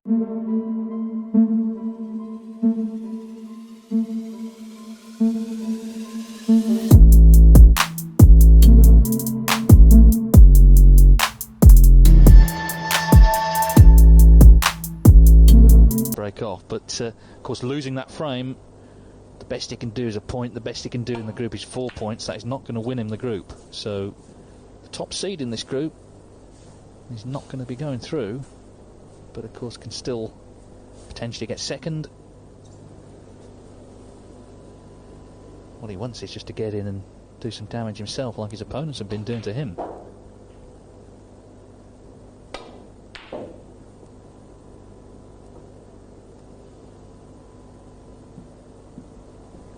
Break off, but of course losing that frame, the best he can do is a point. The best he can do in the group is 4 points. That is not going to win him the group. So the top seed in this group is not going to be going through, but of course can still potentially get second. What he wants is just to get in and do some damage himself, like his opponents have been doing to him.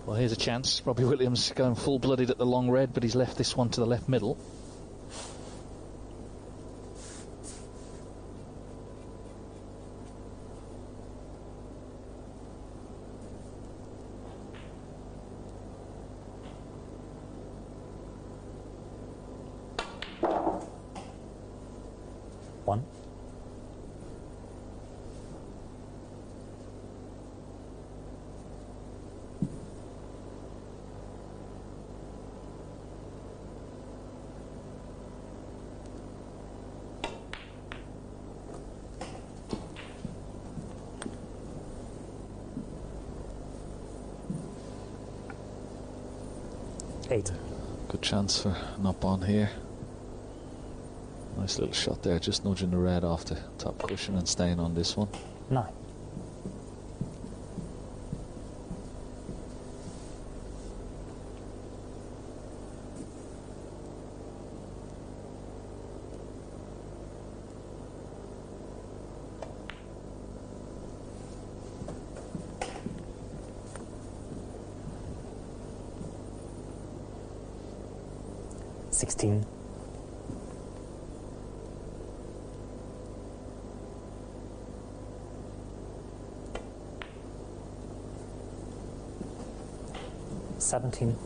Well, here's a chance. Robbie Williams going full-blooded at the long red, but he's left this one to the left middle. One. Eight. Good chance for Noppon here. Nice little shot there, just nudging the red off the top cushion and staying on this one. 9. $16. 17.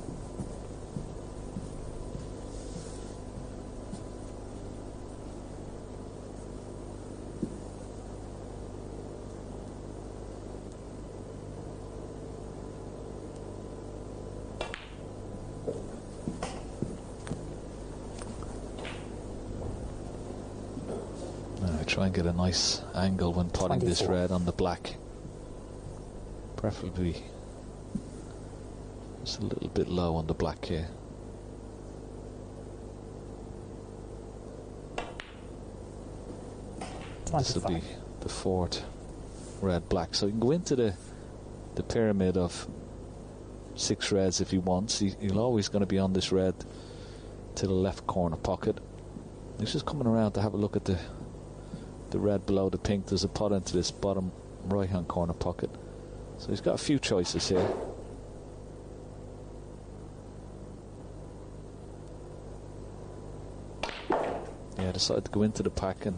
Try and get a nice angle when potting 24. This red on the black. Preferably just a little bit low on the black here. This will be the fourth red black. So you can go into the pyramid of 6 reds if he wants. He's always going to be on this red to the left corner pocket. He's just coming around to have a look at the red below the pink. There's a pot into this bottom right hand corner pocket, so he's got a few choices here. Yeah, decided to go into the pack and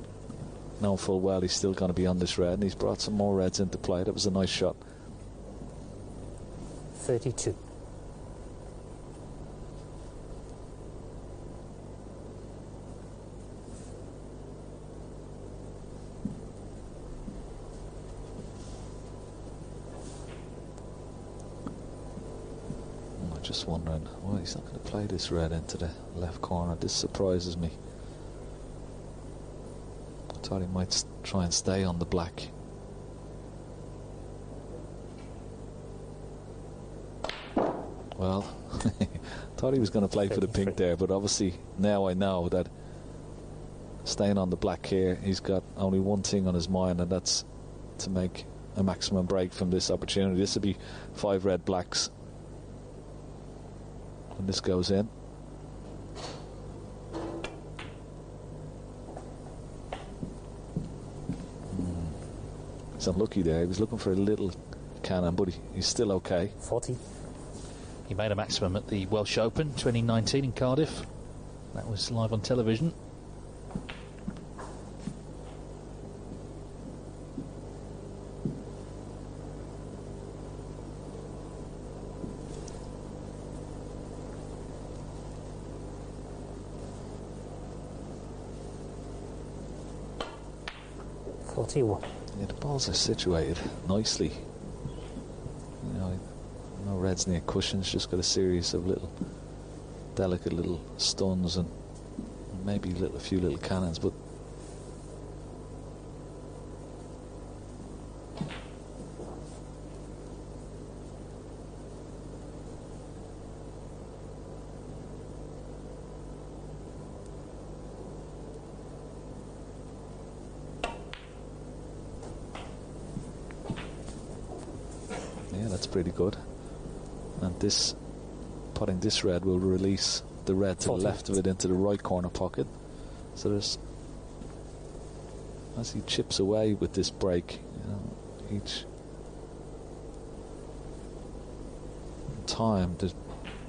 knowing full well he's still going to be on this red, and he's brought some more reds into play. That was a nice shot. 32. Just wondering why he's not going to play this red into the left corner. This surprises me. I thought he might try and stay on the black. Well, thought he was going to play for the pink there, but obviously now I know that staying on the black here, he's got only one thing on his mind, and that's to make a maximum break from this opportunity. This will be 5 red blacks when this goes in. He's unlucky there. He was looking for a little cannon, but he's still okay. 40. He made a maximum at the Welsh Open 2019 in Cardiff. That was live on television. Yeah, the balls are situated nicely. You know, no reds near cushions, just got a series of little delicate little stuns and maybe a few little cannons, but yeah, that's pretty good. And this putting this red will release the red to the left of it into the right corner pocket. So there's, as he chips away with this break, you know, each time there'll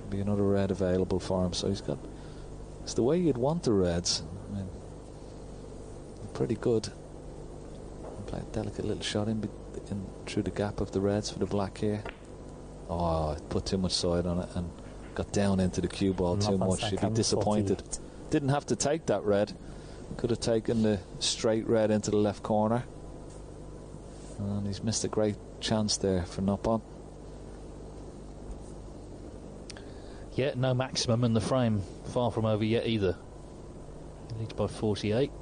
be another red available for him. So he's got, it's the way you'd want the reds. I mean, pretty good. Play a delicate little shot in through the gap of the reds for the black here. Oh, put too much side on it and got down into the cue ball too much. He'd be disappointed. Didn't have to take that red. Could have taken the straight red into the left corner. And he's missed a great chance there for Noppon. Yeah, no maximum in the frame. Far from over yet either. He leads by 48.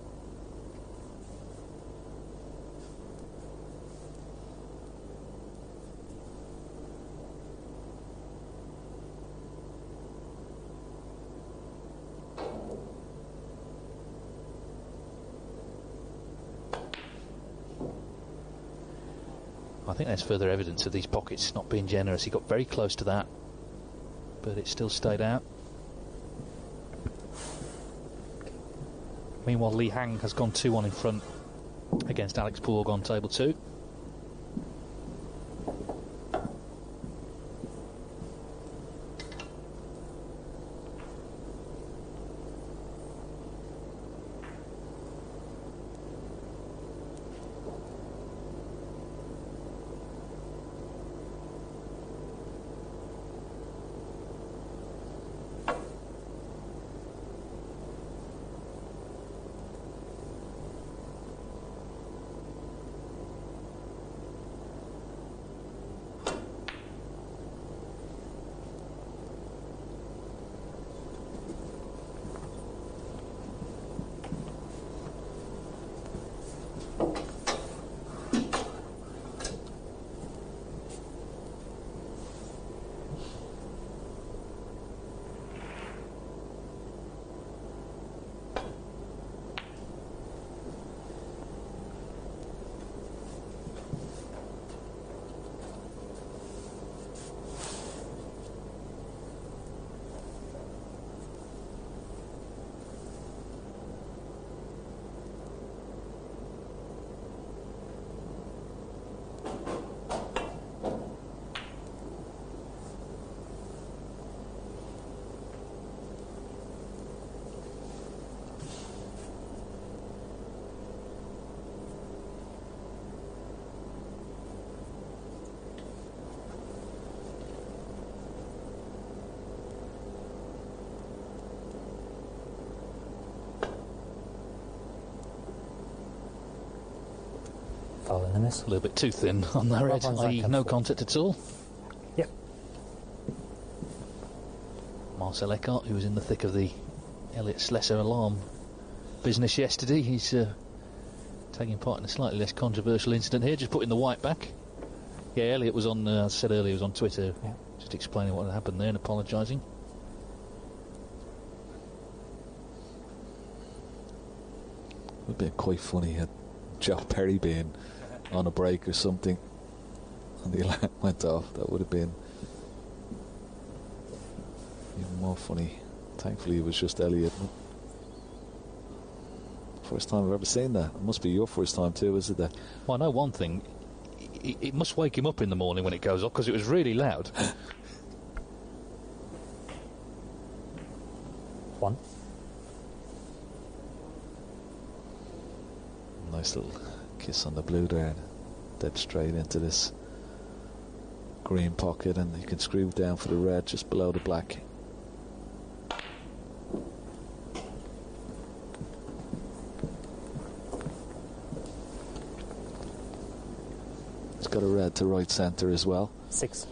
I think there's further evidence of these pockets not being generous. He got very close to that, but it still stayed out. Meanwhile, Li Hang has gone 2-1 in front against Alex Borg on table 2. Following the miss. A little bit too thin on that red, i.e. no contact at all. Yep. Marcel Eckhart, who was in the thick of the Elliot Slesser alarm business yesterday, he's taking part in a slightly less controversial incident here, just putting the white back. Yeah, Elliot was on, as I said earlier, he was on Twitter, just explaining what had happened there and apologising. It would have been quite funny had Joe Perry been on a break or something and the alarm went off. That would have been even more funny. Thankfully it was just Elliot. First time I've ever seen that. It must be your first time too, is it? That? Well, I know one thing. It must wake him up in the morning when it goes off, because it was really loud. One. Nice little kiss on the blue there, dead straight into this green pocket, and you can screw down for the red just below the black. got a red to right centre as well. 6.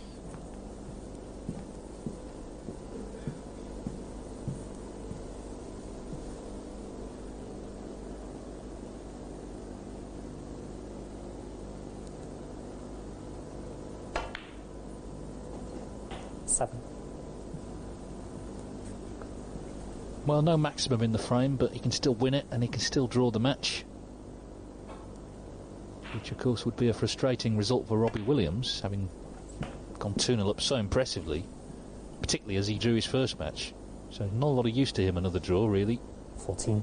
Well, no maximum in the frame, but he can still win it and he can still draw the match. Which, of course, would be a frustrating result for Robbie Williams, having gone 2-0 up so impressively, particularly as he drew his first match. So not a lot of use to him, another draw, really. 14.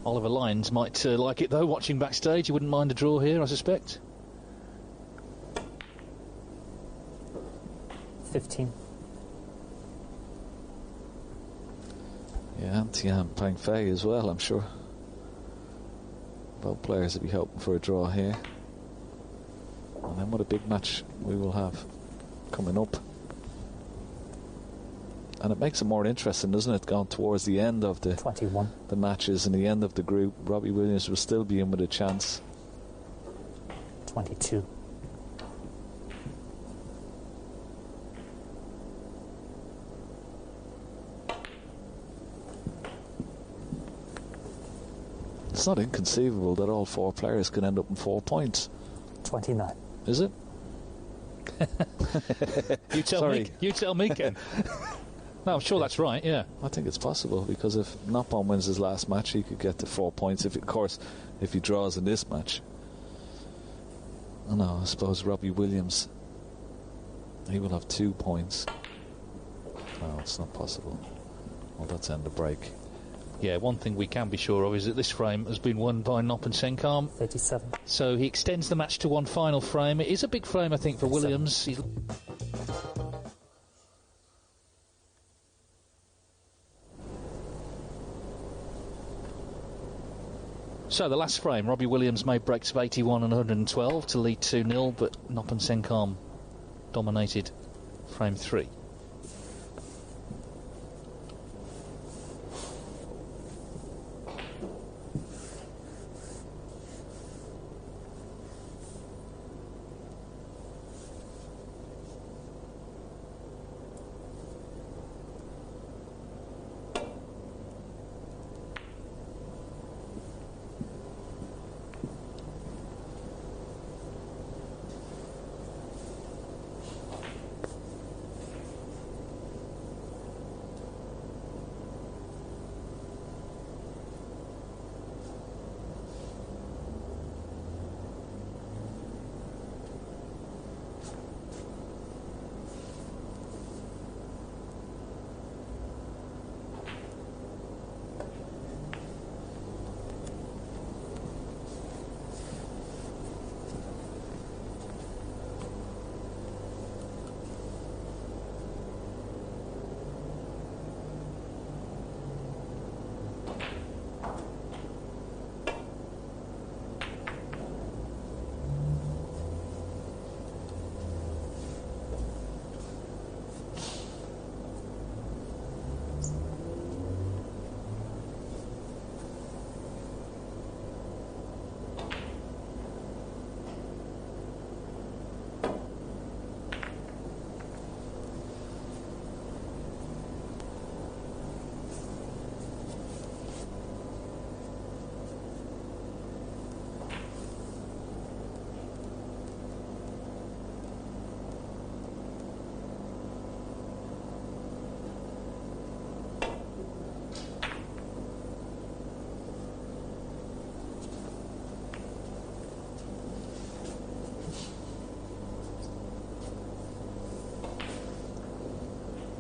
Oliver Lyons might like it, though, watching backstage. He wouldn't mind a draw here, I suspect. 15. Yeah, and Tian Pang Fei as well, I'm sure. Both players will be hoping for a draw here. And then what a big match we will have coming up. And it makes it more interesting, doesn't it, going towards the end of the 21. The matches and the end of the group. Robbie Williams will still be in with a chance. 22. It's not inconceivable that all four players could end up in 4 points. 29. Is it? You tell me, Ken. No, I'm sure that's right, yeah. I think it's possible, because if Noppon wins his last match, he could get to 4 points. Of course, if he draws in this match. I know, I suppose Robbie Williams, he will have 2 points. No, it's not possible. Well, that's end of break. Yeah, one thing we can be sure of is that this frame has been won by Noppon Saengkham. 37. So he extends the match to one final frame. It is a big frame, I think, for Williams. So the last frame, Robbie Williams made breaks of 81 and 112 to lead 2-0, but Noppon Saengkham dominated frame 3.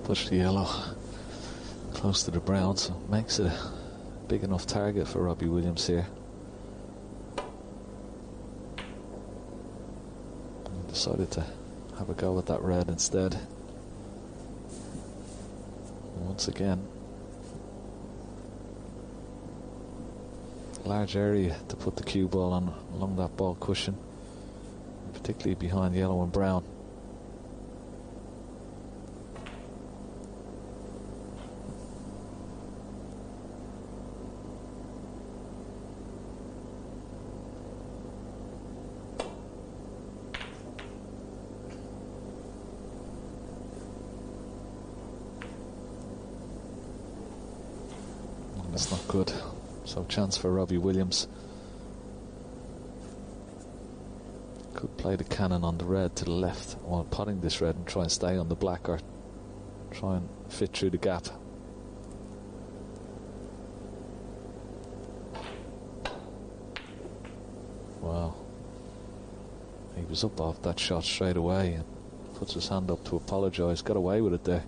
Push the yellow close to the brown, so it makes it a big enough target for Robbie Williams here. He decided to have a go with that red instead. And once again, large area to put the cue ball on along that ball cushion, particularly behind yellow and brown. That's not good. So chance for Robbie Williams. Could play the cannon on the red to the left while potting this red and try and stay on the black, or try and fit through the gap. Wow. He was up off that shot straight away and puts his hand up to apologise. Got away with it there.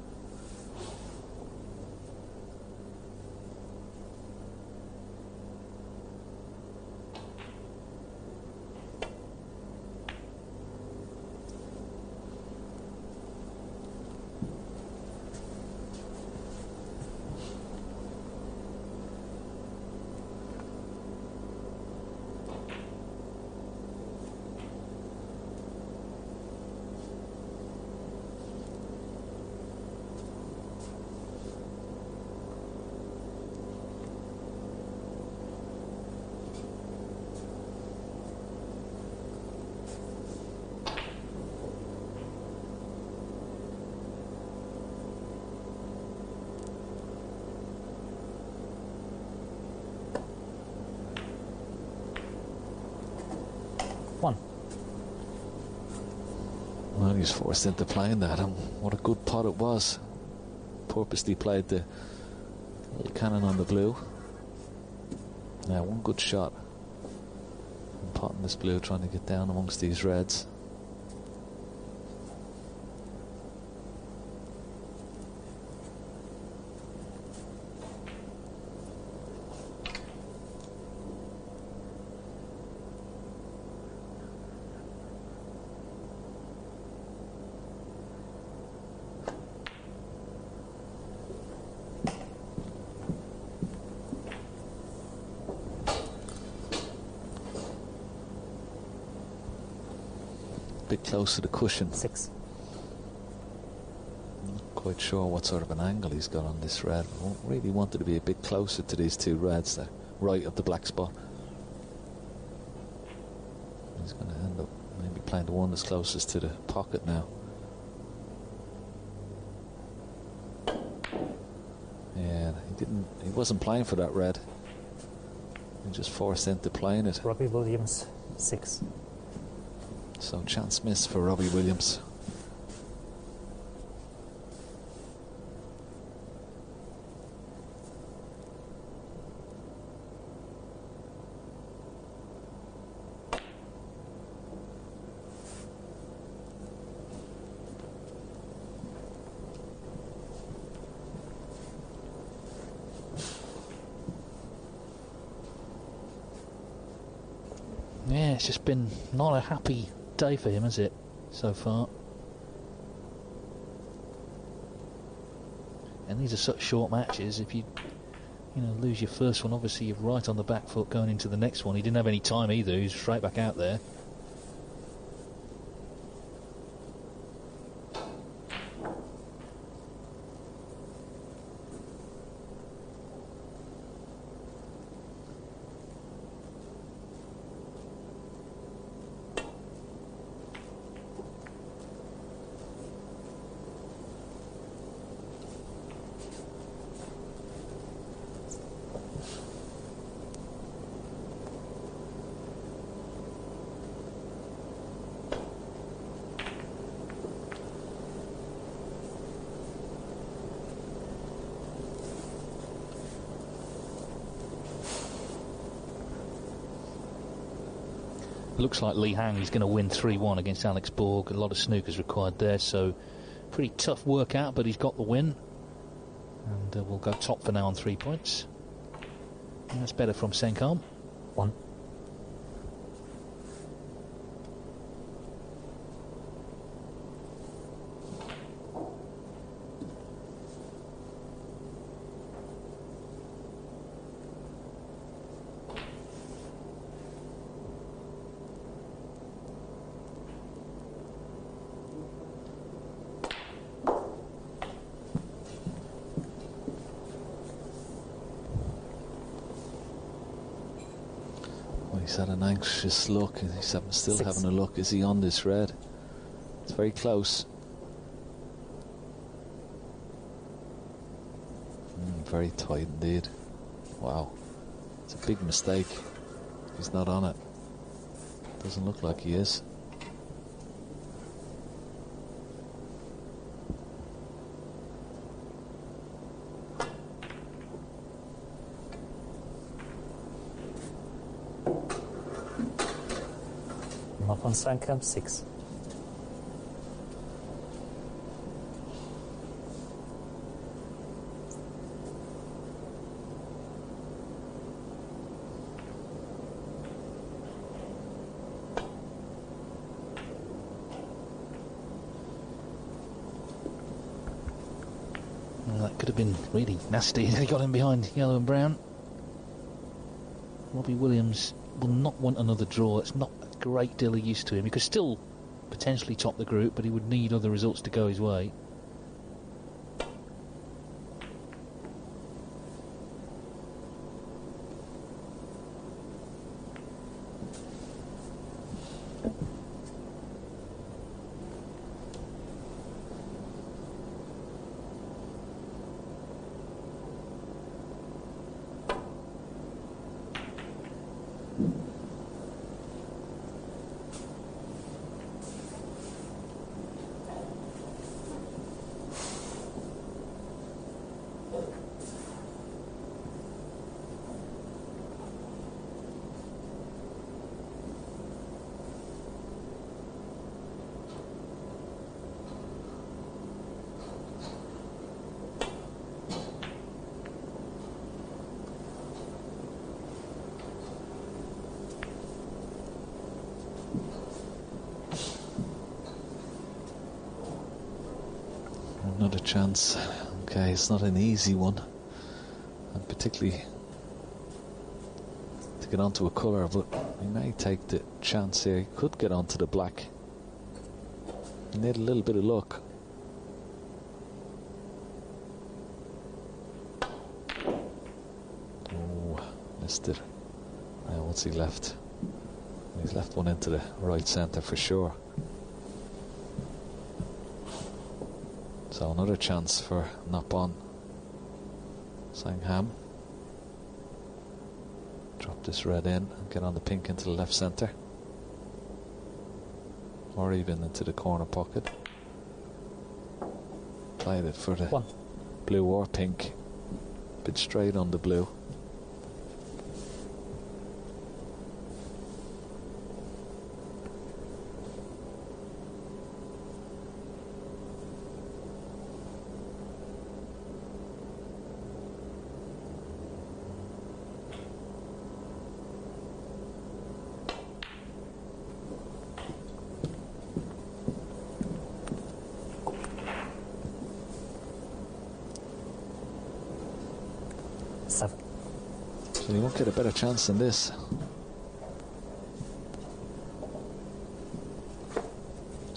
Well, he's forced into playing that, and what a good pot it was. Purposely played the little cannon on the blue. Now, one good shot. And potting this blue, trying to get down amongst these reds. Bit close to the cushion. 6. Not quite sure what sort of an angle he's got on this red. I really wanted to be a bit closer to these two reds there, right of the black spot. He's going to end up maybe playing the one that's closest to the pocket now. Yeah, he wasn't playing for that red. He just forced into playing it. Robbie Williams, 6. So chance miss for Robbie Williams. Yeah, it's just been not a happy day for him, has it, so far? And these are such short matches. If you lose your first one, obviously you're right on the back foot going into the next one. He didn't have any time either. He was straight back out there. Looks like Lee Hang is going to win 3-1 against Alex Borg. A lot of snookers required there, so pretty tough workout, but he's got the win. And we'll go top for now on 3 points. And that's better from Saengkham. 1. He's had an anxious look, and he's still 6. having a look. Is he on this red? It's very close. Very tight indeed. Wow. It's a big mistake. He's not on it. Doesn't look like he is. Noppon Saengkham 6. Well, that could have been really nasty. He got him behind yellow and brown. Robbie Williams will not want another draw. It's not a great deal of use to him. He could still potentially top the group, but he would need other results to go his way. Another chance. Okay, it's not an easy one, and particularly to get onto a colour, but he may take the chance here. He could get onto the black. He need a little bit of luck. Oh, missed it. Now what's he left? He's left one into the right centre for sure. So another chance for Noppon Saengkham. Drop this red in and get on the pink into the left centre, or even into the corner pocket. Played it for the One. blue or pink. Bit straight on the blue. So you won't get a better chance than this.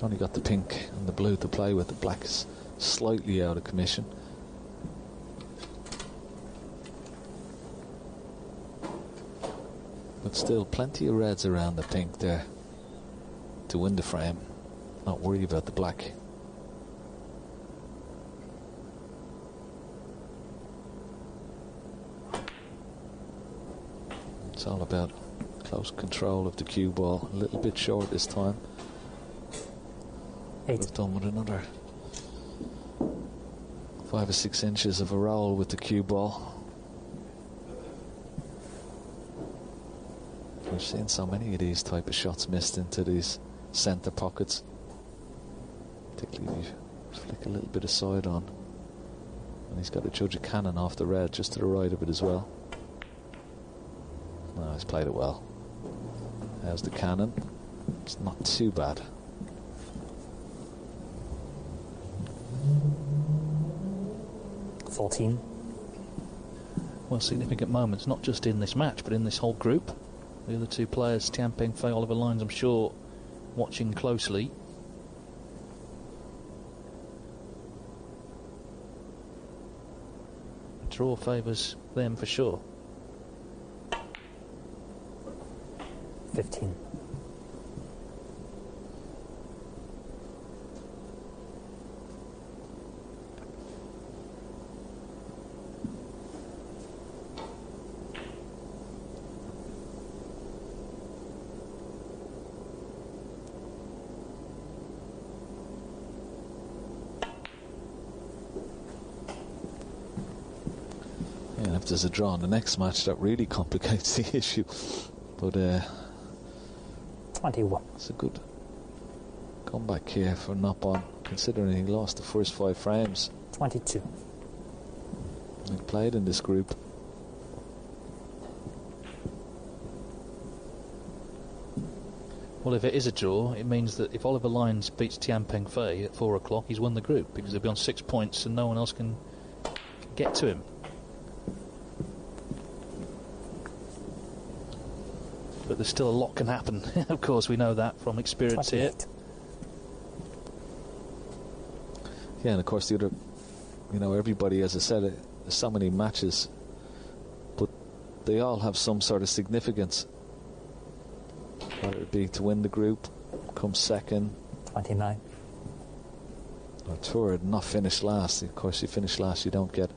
Only got the pink and the blue to play with. The black is slightly out of commission. But still plenty of reds around the pink there to win the frame. Not worry about the black. It's all about close control of the cue ball. A little bit short this time. 8. We've done with another 5 or 6 inches of a roll with the cue ball. We've seen so many of these type of shots missed into these centre pockets. Particularly if you flick a little bit of side on. And he's got a judge of cannon off the red just to the right of it as well. No, he's played it well. There's the cannon. It's not too bad. $14. Well, significant moments, not just in this match, but in this whole group. The other two players, Tian Peng Fei, Oliver Lyons, I'm sure, watching closely. A draw favours them for sure. 15. if there's a draw in the next match, that really complicates the issue. But 21. It's a good comeback here for Noppon, considering he lost the first 5 frames. 22. He played in this group. Well, if it is a draw, it means that if Oliver Lyons beats Tian Peng Fei at 4 o'clock, he's won the group, because he'll be on 6 points and no one else can get to him. But there's still a lot can happen. Of course, we know that from experience 28. here. Yeah, and of course the other, everybody, as I said, there's so many matches, but they all have some sort of significance. Whether it be to win the group, come second, 29. or third, not finish last. Of course, you finish last, you don't get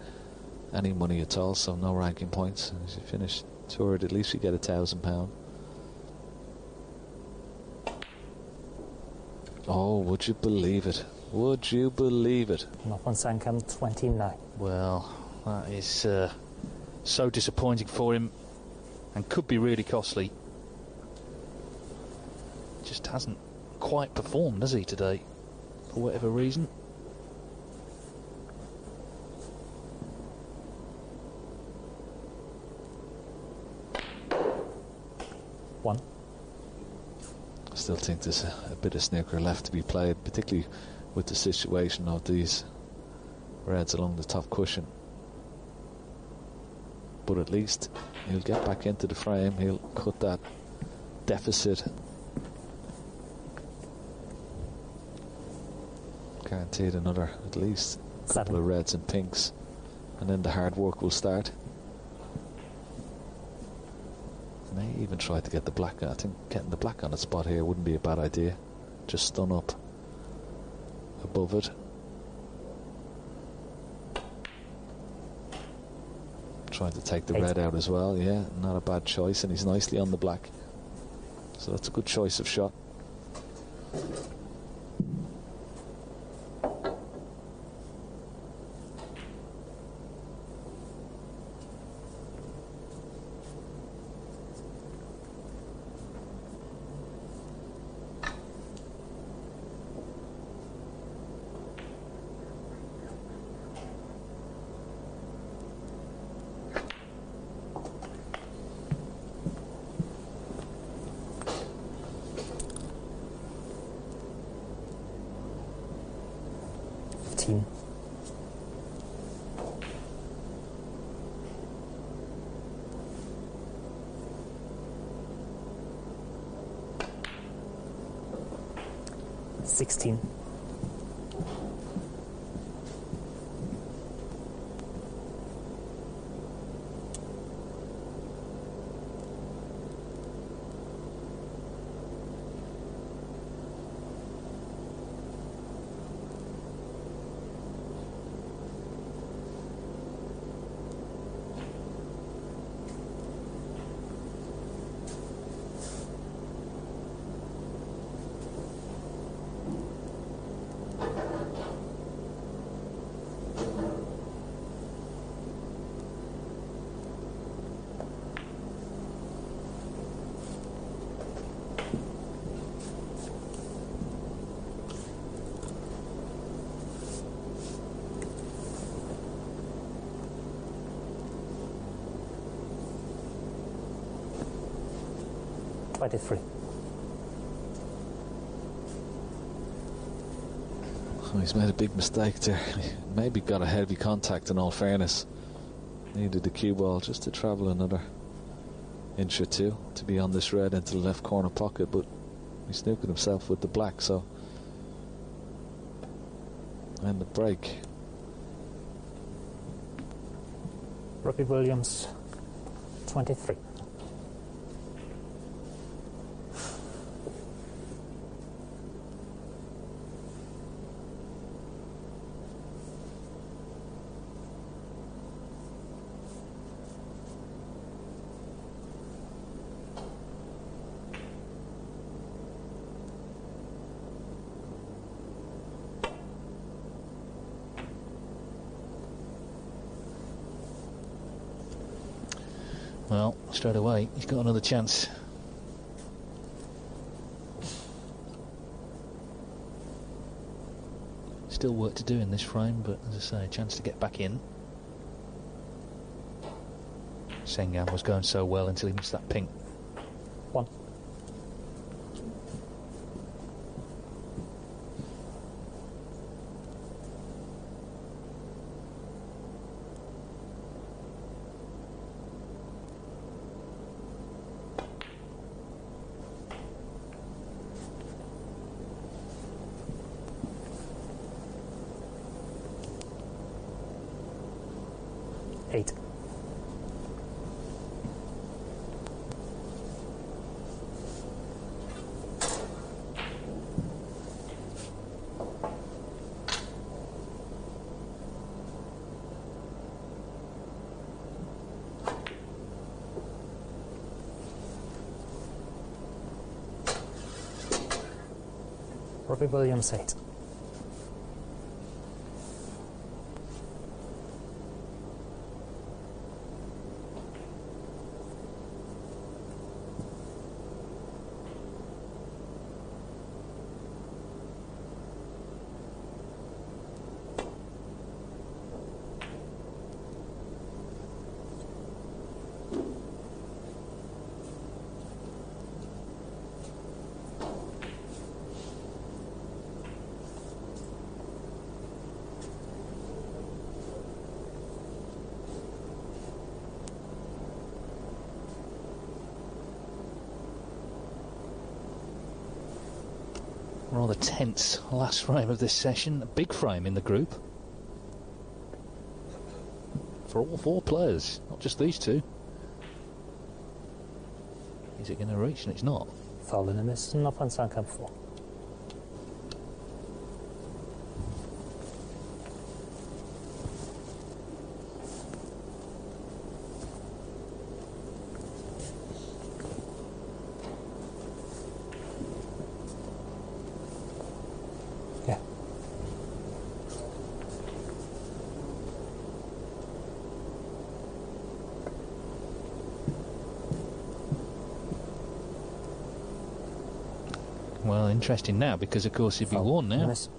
any money at all, so no ranking points. And if you finish third, at least you get £1,000. Oh, would you believe it? Would you believe it? Noppon Saengkham 29. Well, that is so disappointing for him and could be really costly. Just hasn't quite performed, has he, today, for whatever reason. One. I still think there's a bit of snooker left to be played, particularly with the situation of these reds along the top cushion. But at least he'll get back into the frame, he'll cut that deficit. Guaranteed another at least couple of reds and pinks, and then the hard work will start. May even try to get the black. I think getting the black on the spot here wouldn't be a bad idea. Just stun up above it. Trying to take the red out as well. Yeah, not a bad choice, and he's nicely on the black, so that's a good choice of shot. $16. $23. Oh, he's made a big mistake there. Maybe got a heavy contact, in all fairness. Needed the cue ball just to travel another inch or two to be on this red into the left corner pocket, but he snooked himself with the black, so. And the break. Robbie Williams 23. Well, straight away, he's got another chance. Still work to do in this frame, but as I say, a chance to get back in. Saengkham was going so well until he missed that pink. 1. Eight. Robbie Williams 8. Rather tense last frame of this session. A big frame in the group for all 4 players, not just these 2. Is it going to reach? And it's not. Foul in the miss, Noppon Saengkham 4. Yeah. Well, interesting now, because of course he'd be warned now. Miss.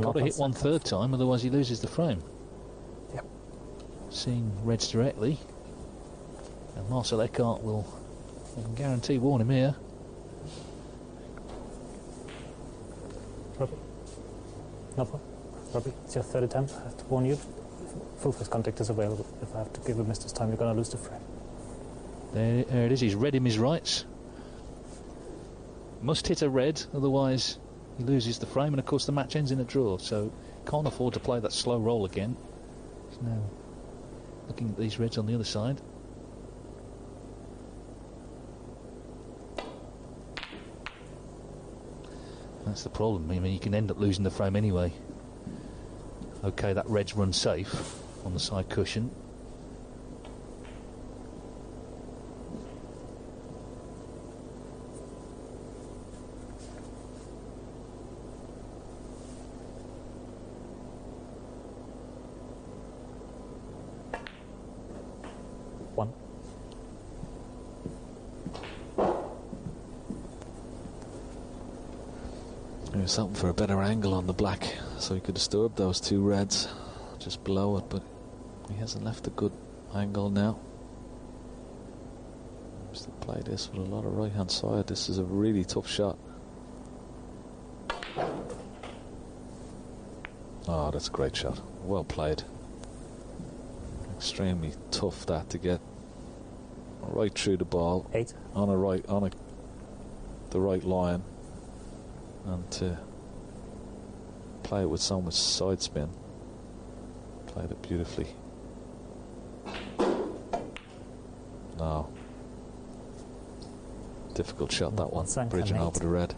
Got to hit one third time, otherwise he loses the frame. Yep. Seeing reds directly, and Marcel Eckhart will, I can guarantee, warn him here. Robbie. Noppon. Robbie, it's your third attempt. I have to warn you. Full face contact is available. If I have to give a miss this time, you're going to lose the frame. There it is. He's read him his rights. Must hit a red, otherwise he loses the frame, and of course the match ends in a draw, so can't afford to play that slow roll again. He's now looking at these reds on the other side. That's the problem. I mean, you can end up losing the frame anyway. Okay, that red's run safe on the side cushion. Something for a better angle on the black, so he could disturb those 2 reds just below it, but he hasn't left a good angle now. Still play this with a lot of right hand side. This is a really tough shot. Oh, that's a great shot. Well played. Extremely tough that to get right through the ball 8 on the right line, and to play it with so much side spin. Played it beautifully. No. Difficult shot, that one. Bridging over the red.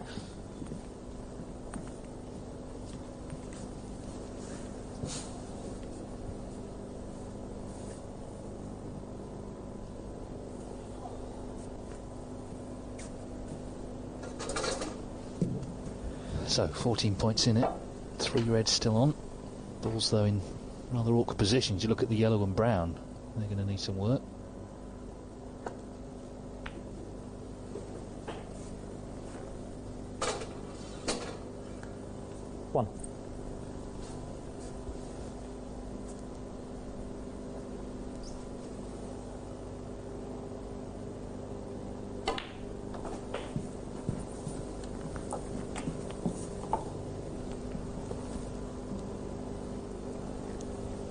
So 14 points in it, 3 reds still on. Balls though in rather awkward positions. You look at the yellow and brown, they're going to need some work. 1.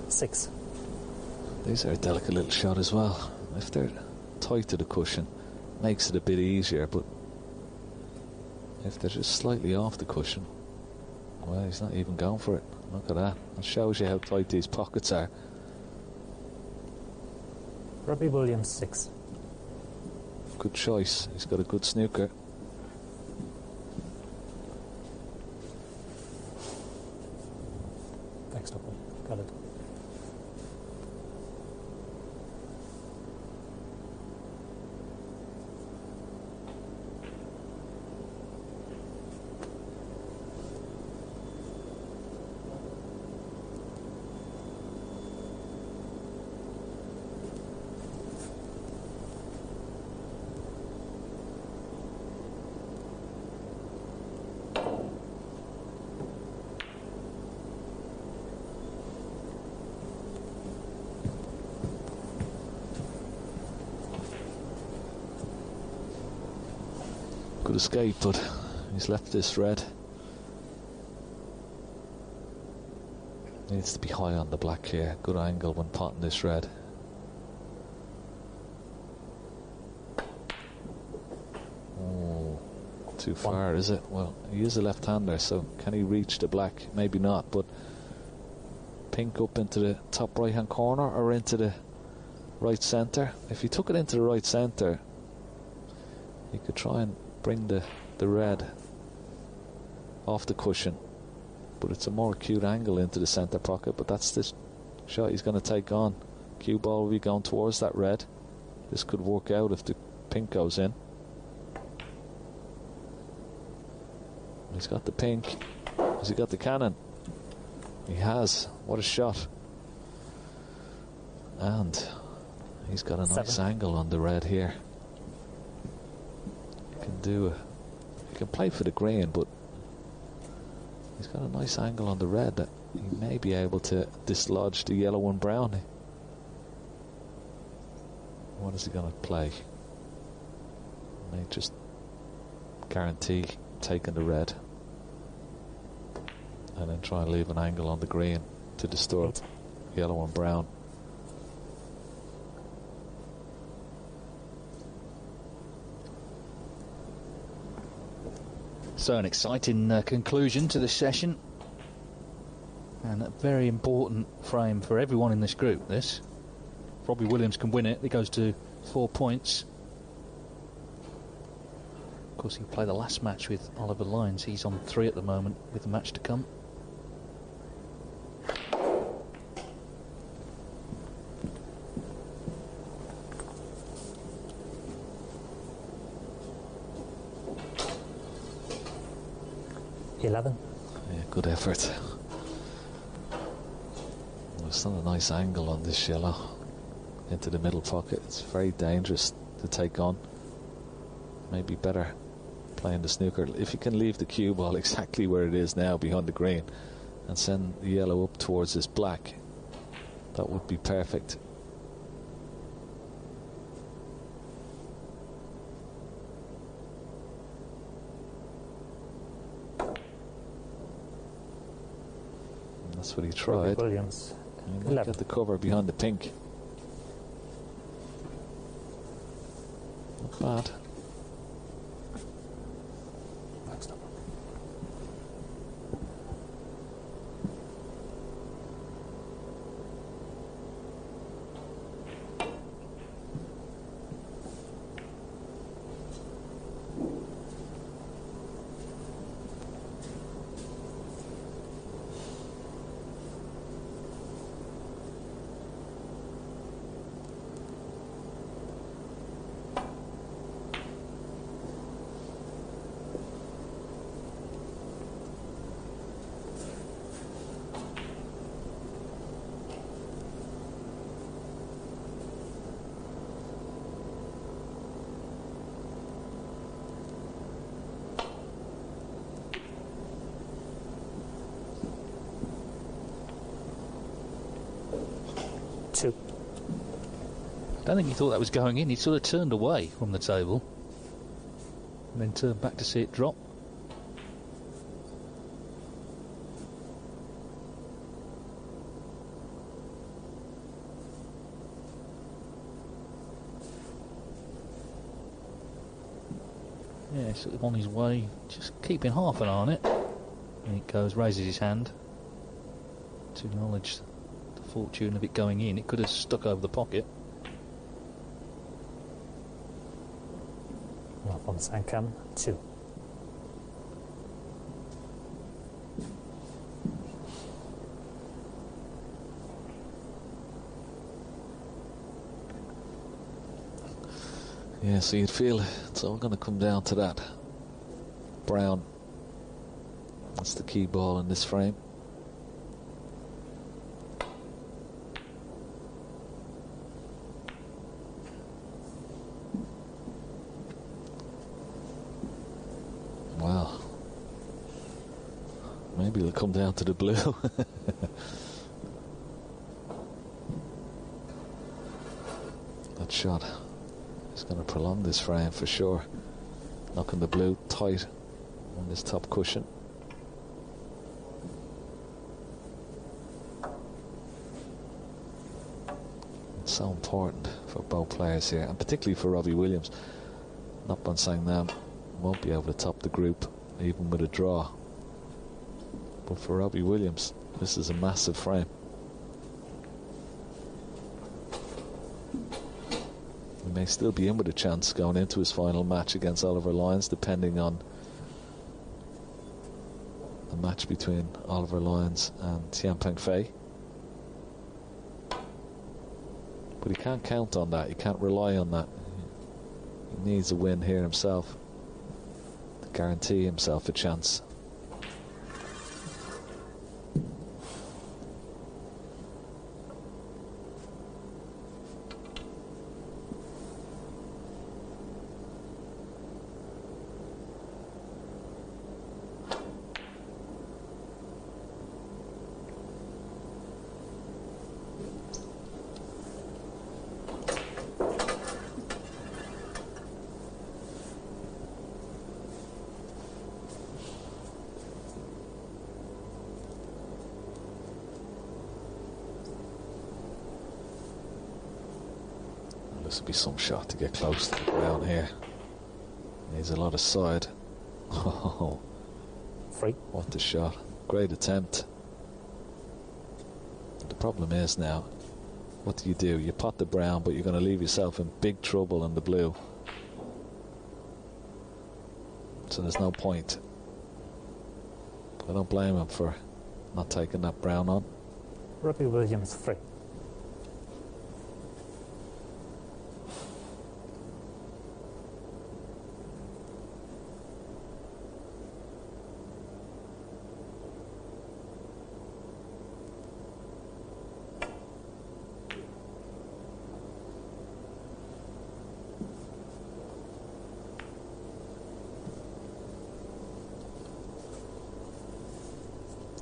Six. These are a delicate little shot as well. If they're tight to the cushion, makes it a bit easier, but if they're just slightly off the cushion, well, he's not even going for it. Look at that. It shows you how tight these pockets are. Robbie Williams, 6. Good choice. He's got a good snooker. Thanks, Noppon. Got it. Good escape, but he's left this red. Needs to be high on the black here. Good angle when potting this red. Oh, too far, is it? Well, he is a left-hander, so can he reach the black? Maybe not, but pink up into the top right-hand corner or into the right centre. If he took it into the right centre, he could try and bring the red off the cushion, but it's a more acute angle into the centre pocket. But that's the shot he's going to take on. Cue ball will be going towards that red. This could work out if the pink goes in. He's got the pink. Has he got the cannon? He has. What a shot. And he's got a nice angle on the red here. He can play for the green, but he's got a nice angle on the red that he may be able to dislodge the yellow and brown. What is he going to play? May just guarantee taking the red and then try and leave an angle on the green to disturb yellow and brown. So an exciting conclusion to the session, and a very important frame for everyone in this group. This, if Robbie Williams can win it, he goes to 4 points. Of course, he'll play the last match with Oliver Lyons. He's on 3 at the moment with the match to come. Yeah, good effort. It's not a nice angle on this yellow into the middle pocket. It's very dangerous to take on. Maybe better playing the snooker. If you can leave the cue ball exactly where it is now behind the green and send the yellow up towards this black, that would be perfect. That's what he tried. Williams. He might get the cover behind the pink. Not bad. 2. I don't think he thought that was going in. He sort of turned away from the table and then turned back to see it drop. Yeah, sort of on his way, just keeping half an eye on it. And it goes, raises his hand to acknowledge the fortune of it going in. It could have stuck over the pocket. Noppon Saengkham 2. Yeah, so you'd feel it's all going to come down to that brown. That's the key ball in this frame. Wow. Maybe it'll come down to the blue. That shot is going to prolong this frame for sure. Knocking the blue tight on this top cushion. It's so important for both players here, and particularly for Robbie Williams. Noppon Saengkham won't be able to top the group even with a draw. But for Robbie Williams, this is a massive frame. He may still be in with a chance going into his final match against Oliver Lyons, depending on the match between Oliver Lyons and Tianpeng Fei. But he can't count on that. He can't rely on that. He needs a win here himself to guarantee himself a chance. This will be some shot to get close to the ground here. Needs a lot of side. Oh, Free. What a shot. Great attempt. The problem is now, what do? You pot the brown, but you're going to leave yourself in big trouble in the blue. So there's no point. I don't blame him for not taking that brown on. Robbie Williams free.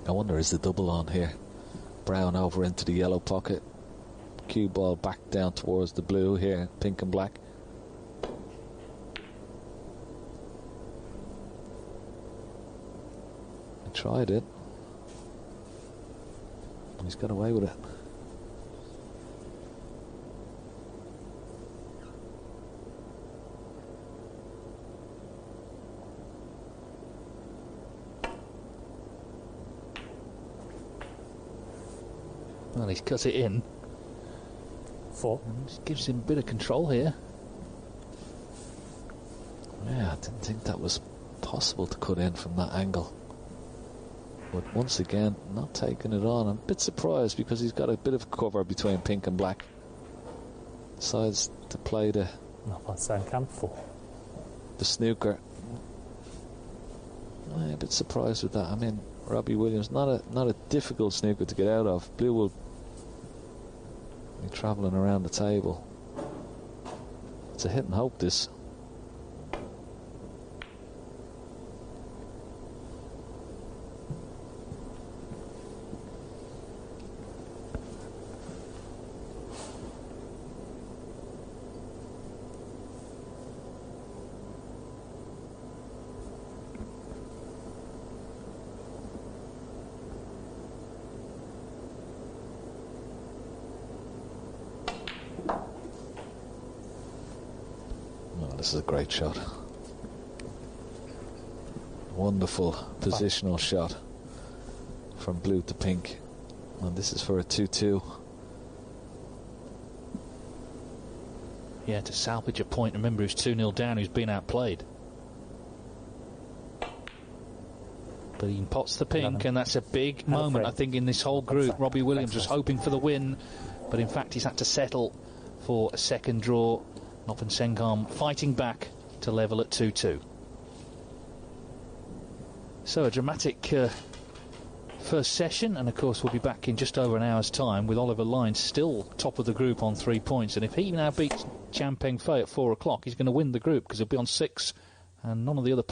I wonder, is the double on here? Brown over into the yellow pocket. Cue ball back down towards the blue here, pink and black. He tried it. He's got away with it. Well, he's cut it in. 4. Just gives him a bit of control here. Yeah, I didn't think that was possible to cut in from that angle. But once again, not taking it on. I'm a bit surprised because he's got a bit of cover between pink and black. Decides to play the Noppon Saengkham 4. snooker. I'm a bit surprised with that. I mean, Robbie Williams, not a difficult snooker to get out of. Blue will be travelling around the table. It's a hit and hope, this. this is a great shot. Wonderful positional shot from blue to pink. And this is for a 2-2. Yeah, to salvage a point. Remember, who's 2-0 down, who's been outplayed. But he pots the pink, and that's a big moment, I think, in this whole group. Robbie Williams was hoping for the win, but in fact he's had to settle for a second draw. Noppon Saengkham fighting back to level at 2-2. So a dramatic first session, and of course we'll be back in just over an hour's time with Oliver Lyons still top of the group on 3 points, and if he now beats Chan Peng Fei at 4 o'clock, he's going to win the group because he'll be on 6, and none of the other